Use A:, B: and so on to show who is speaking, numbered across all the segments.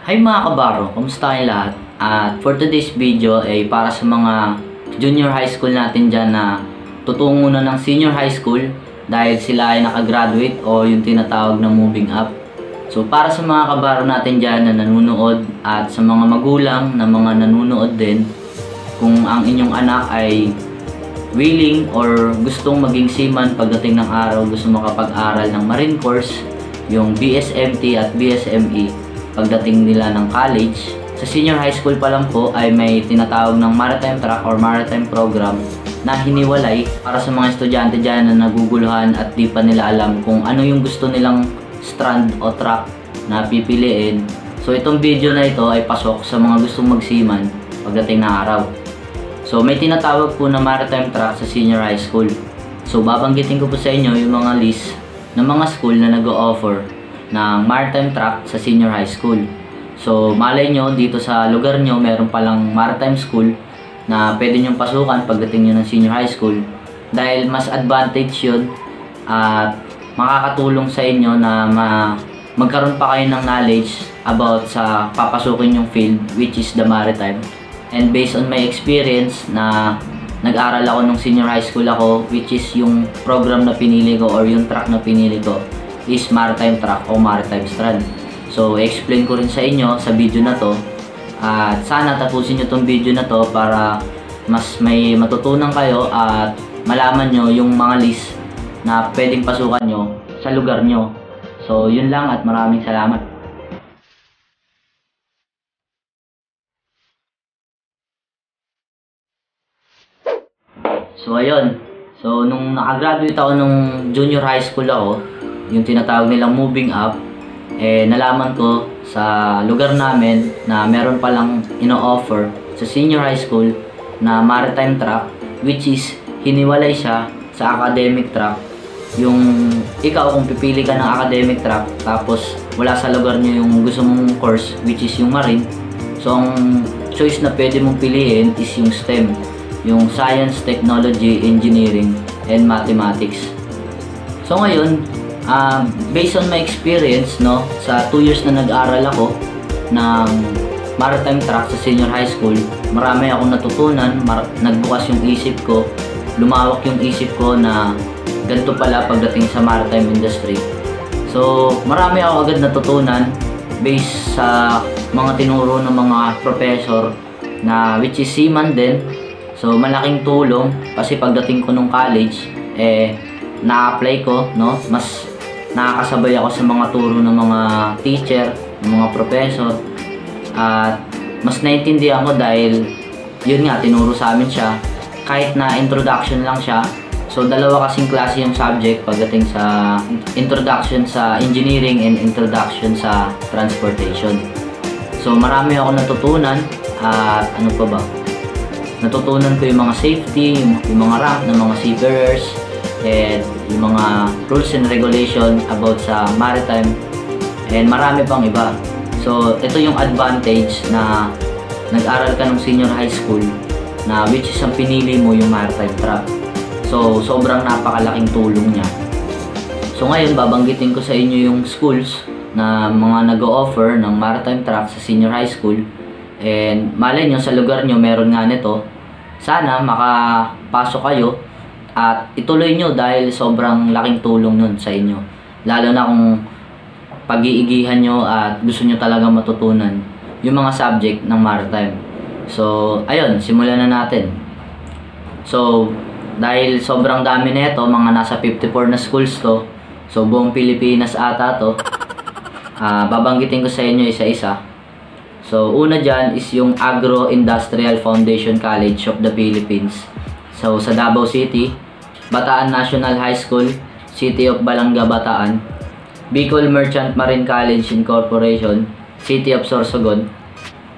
A: Hi mga kabaro, kumusta kayong lahat? At for today's video ay para sa mga junior high school natin dyan na tutungo na ng senior high school dahil sila ay nakagraduate o yung tinatawag na moving up. So para sa mga kabaro natin dyan na nanunood at sa mga magulang na mga nanunood din, kung ang inyong anak ay willing or gustong maging seaman pagdating ng araw, gusto makapag-aral ng Marine Corps, yung BSMT at BSME pagdating nila ng college, sa senior high school pa lang po ay may tinatawag ng maritime track or maritime program na hiniwalay para sa mga estudyante dyan na naguguluhan at di pa nila alam kung ano yung gusto nilang strand o track na pipiliin. So itong video na ito ay pasok sa mga gustong magsiman pagdating ng araw. So may tinatawag po na maritime track sa senior high school. So babanggitin ko po sa inyo yung mga list ng mga school na nag-o-offer ng maritime track sa senior high school. So malay nyo dito sa lugar nyo meron palang maritime school na pwede nyong pasukan pagdating nyo ng senior high school dahil mas advantage yun at makakatulong sa inyo na magkaroon pa kayo ng knowledge about sa papasukin yung field which is the maritime. And based on my experience na nag-aral ako nung senior high school ako, which is yung program na pinili ko or yung track na pinili ko is maritime track o maritime strand. So explain ko rin sa inyo sa video na to at sana tapusin nyo tong video na to para mas may matutunan kayo at malaman nyo yung mga list na pwedeng pasukan nyo sa lugar nyo. So yun lang at maraming salamat. So ayun, so nung nakagraduate ako nung junior high school ako, yung tinatawag nilang moving up, nalaman ko sa lugar namin na meron palang ino-offer sa senior high school na maritime track, which is hiniwalay siya sa academic track. Yung ikaw kung pipili ka ng academic track tapos wala sa lugar nyo yung gusto mong course which is yung marine, so ang choice na pwede mong piliin is yung STEM, yung Science, Technology, Engineering, and Mathematics. So ngayon, based on my experience, no, sa 2 years na nag-aral ako ng maritime track sa senior high school, marami akong natutunan, nagbukas yung isip ko, lumawak yung isip ko na ganito pala pagdating sa maritime industry. So marami ako agad natutunan based sa mga tinuro ng mga professor na which is seaman din. So malaking tulong kasi pagdating ko nung college na-apply ko, no, mas nakakasabay ako sa mga turo ng mga teacher, ng mga professor at mas naintindihan ko dahil yun nga tinuro sa amin siya kahit na introduction lang siya. So dalawa kasing klase yung subject pagdating sa introduction sa engineering and introduction sa transportation. So marami ako natutunan at ano pa ba? Natutunan ko yung mga safety, yung mga rank ng mga seafarers, and yung mga rules and regulation about sa maritime, and marami pang iba. So ito yung advantage na nag-aral ka ng senior high school na which is ang pinili mo yung maritime track. So sobrang napakalaking tulong niya. So ngayon babanggitin ko sa inyo yung schools na mga nag-o-offer ng maritime track sa senior high school. And malay nyo sa lugar nyo meron nga nito. Sana makapasok kayo at ituloy nyo dahil sobrang laking tulong nun sa inyo. Lalo na kung pag-iigihan nyo at gusto nyo talaga matutunan yung mga subject ng maritime. So ayun, simulan na natin. So dahil sobrang dami nito, mga nasa 54 na schools to. So buong Pilipinas ata to. Babanggitin ko sa inyo isa-isa. So una dyan is yung Agro-Industrial Foundation College of the Philippines. So sa Davao City, Bataan National High School, City of Balanga, Bataan. Bicol Merchant Marine College Incorporation, City of Sorsogon.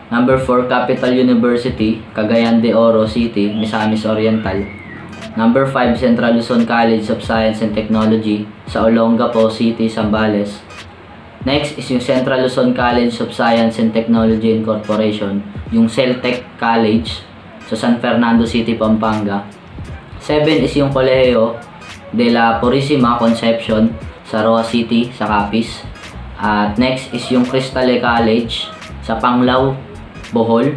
A: Number 4, Capital University, Cagayan de Oro City, Misamis Oriental. Number 5, Central Luzon College of Science and Technology, sa Olongapo City, Zambales. Next is yung Central Luzon College of Science and Technology Incorporation, yung CELTEC College sa San Fernando City, Pampanga. 7 is yung Colegio de la Purisima Conception sa Roa City, sa Capiz. At next is yung Cristale College sa Panglao, Bohol.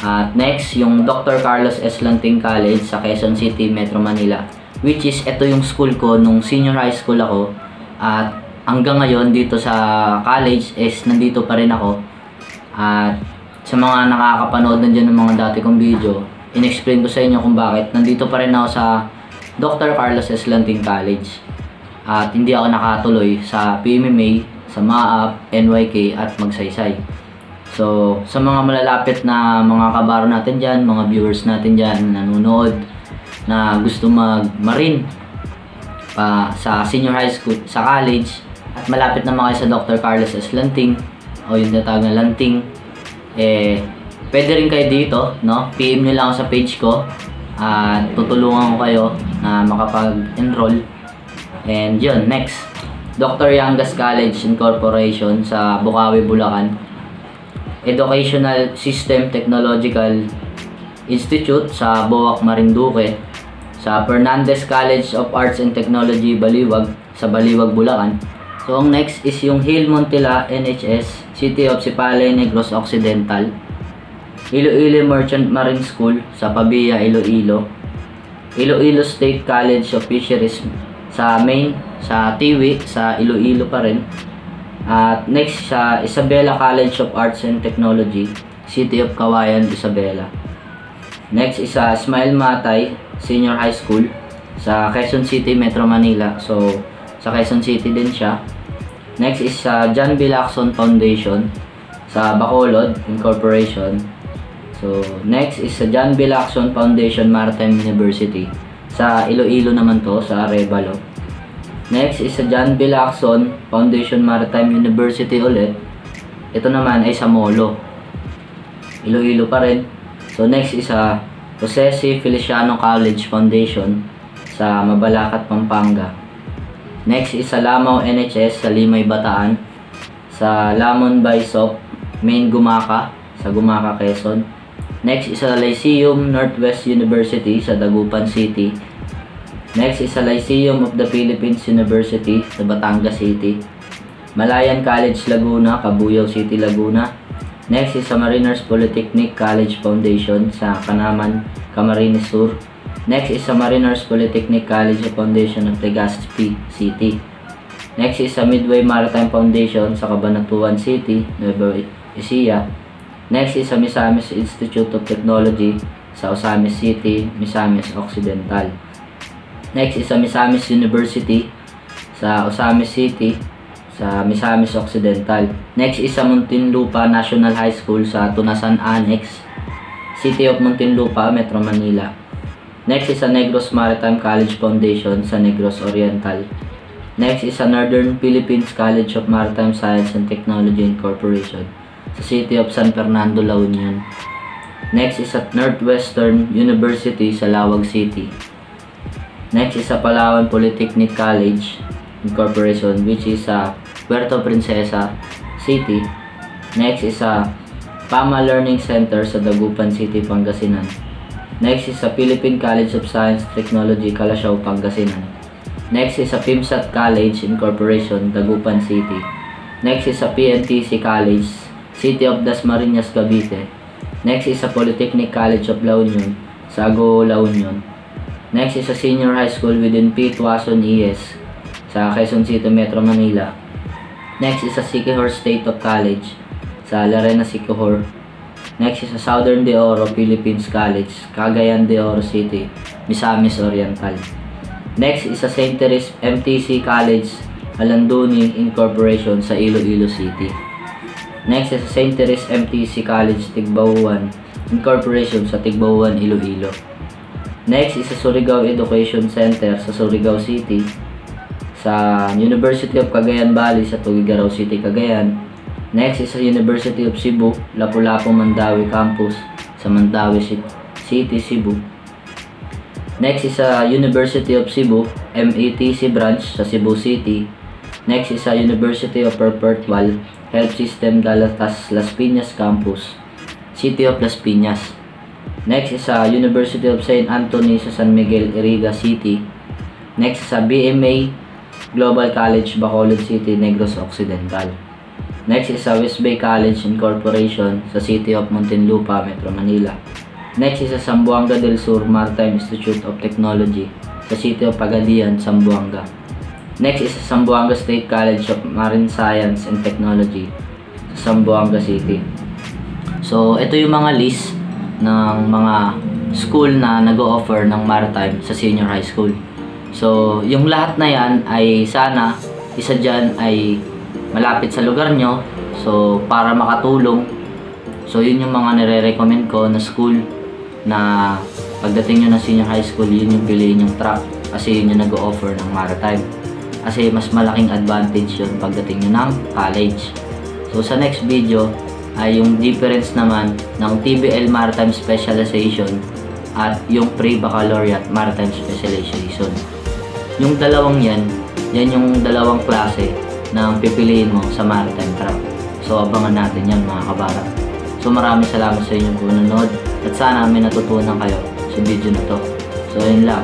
A: At next, yung Dr. Carlos S. Lanting College sa Quezon City, Metro Manila. Which is, ito yung school ko nung senior high school ako. At hanggang ngayon, dito sa college is nandito pa rin ako. At sa mga nakakapanood na dyan ng mga dati kong video, in-explain ko sa inyo kung bakit nandito pa rin ako sa Dr. Carlos S. Lanting College. At hindi ako nakatuloy sa PMMA, sa MAAP, NYK at Magsaysay. So, sa mga malalapit na mga kabaro natin dyan, mga viewers natin dyan, nanonood, na gusto mag-marine sa senior high school, sa college, at malapit naman kayo sa Dr. Carlos S. Lanting, o yung tinatawag na Lanting, pwede rin kayo dito, no? PM nyo lang ako sa page ko, at tutulungan ko kayo na makapag-enroll. And yun, next, Dr. Yangas College Incorporation sa Bukawi, Bulacan. Educational System Technological Institute sa Boac, Marinduque, sa Fernandez College of Arts and Technology, Baliwag, sa Baliwag, Bulacan. So, ang next is yung Hill Montilla NHS, City of Sipalay, Negros Occidental. Iloilo Merchant Marine School sa Pabia, Iloilo. Iloilo State College of Fisheries sa Maine, sa Tiwi, sa Iloilo pa rin. At next sa Isabela College of Arts and Technology, City of Kawayan, Isabela. Next is sa Ismail Matay Senior High School sa Quezon City, Metro Manila. So, sa Quezon City din siya. Next is sa John B. Lacson Foundation sa Bacolod Incorporation. So, next is sa John B. Lacson Foundation Maritime University sa Iloilo naman to, sa Arevalo. Next is sa John B. Lacson Foundation Maritime University ulit. Ito naman ay sa Molo, Iloilo pa rin. So next is sa Jose C. Feliciano College Foundation sa Mabalacat, Pampanga. Next is sa Lamao NHS sa Limay, Bataan. Sa Lamon Baisop, Main Gumaka sa Gumaka, Quezon. Next is sa Lyceum Northwest University sa Dagupan City. Next is sa Lyceum of the Philippines University sa Batangas City. Malayan College Laguna, Cabuyao City, Laguna. Next is sa Mariners Polytechnic College Foundation sa Kanaman, Camarines Sur. Next is sa Mariners Polytechnic College Foundation of Legazpi City. Next is sa Midway Maritime Foundation sa Cabanatuan City, Nueva Ecija. Next is sa Misamis Institute of Technology sa Osamis City, Misamis Occidental. Next is sa Misamis University sa Osamis City sa Misamis Occidental. Next is sa Muntinlupa National High School sa Tunasan Annex, City of Muntinlupa, Metro Manila. Next is sa Negros Maritime College Foundation sa Negros Oriental. Next is sa Northern Philippines College of Maritime Science and Technology Incorporation sa City of San Fernando, La Union. Next is at Northwestern University sa Lawag City. Next is sa Palawan Polytechnic College Incorporation, which is sa Puerto Princesa City. Next is sa Pama Learning Center sa Dagupan City, Pangasinan. Next is sa Philippine College of Science Technology, Calasiao, Pangasinan. Next is sa PIMSAT College Incorporation, Dagupan City. Next is sa PNTC College, City of Dasmariñas, Cavite. Next is sa Polytechnic College of La Union sa Agoo, La Union. Next is sa Senior High School within P. Tuason ES sa Quezon City, Metro Manila. Next is sa Siquijor State of College sa Larena, Siquijor. Next is sa Southern De Oro Philippines College, Cagayan de Oro City, Misamis Oriental. Next is sa St. Therese MTC College, Alanduni Incorporation sa Iloilo City. Next is sa St. Therese MTC College, Tigbauan Incorporation sa Tigbauan, Iloilo. Next is sa Surigao Education Center sa Surigao City, sa University of Cagayan Valley sa Tuguegarao City, Cagayan. Next is sa University of Cebu, Lapu-Lapu Mandawi Campus sa Mandawi City, Cebu. Next is sa University of Cebu, METC branch sa Cebu City. Next is sa University of Perpetual Health System Dalatas Las Piñas Campus, City of Las Piñas. Next is sa University of St. Anthony sa San Miguel, Iriga City. Next is sa BMA Global College, Bacolod City, Negros Occidental. Next is sa West Bay College Incorporation sa City of Muntinlupa, Metro Manila. Next is sa Zamboanga del Sur Maritime Institute of Technology sa City of Pagadian, Zamboanga. Next is sa Zamboanga State College of Marine Science and Technology sa Zamboanga City. So, ito yung mga list ng mga school na nag-o-offer ng maritime sa senior high school. So, yung lahat na yan ay sana isa dyan ay malapit sa lugar nyo. So, para makatulong. So, yun yung mga nire-recommend ko na school na pagdating nyo ng senior high school, yun yung piliin yung track kasi yun yung nag-o-offer ng maritime. Kasi mas malaking advantage yun pagdating nyo ng college. So, sa next video ay yung difference naman ng TBL Maritime Specialization at yung Pre-Baccalaureate Maritime Specialization. Yung dalawang yan yung dalawang klase na pipiliin mo sa maritime track. So, abangan natin yan mga kabara. So, maraming salamat sa inyong panonood at sana may natutunan kayo sa video na to. So, yun lang.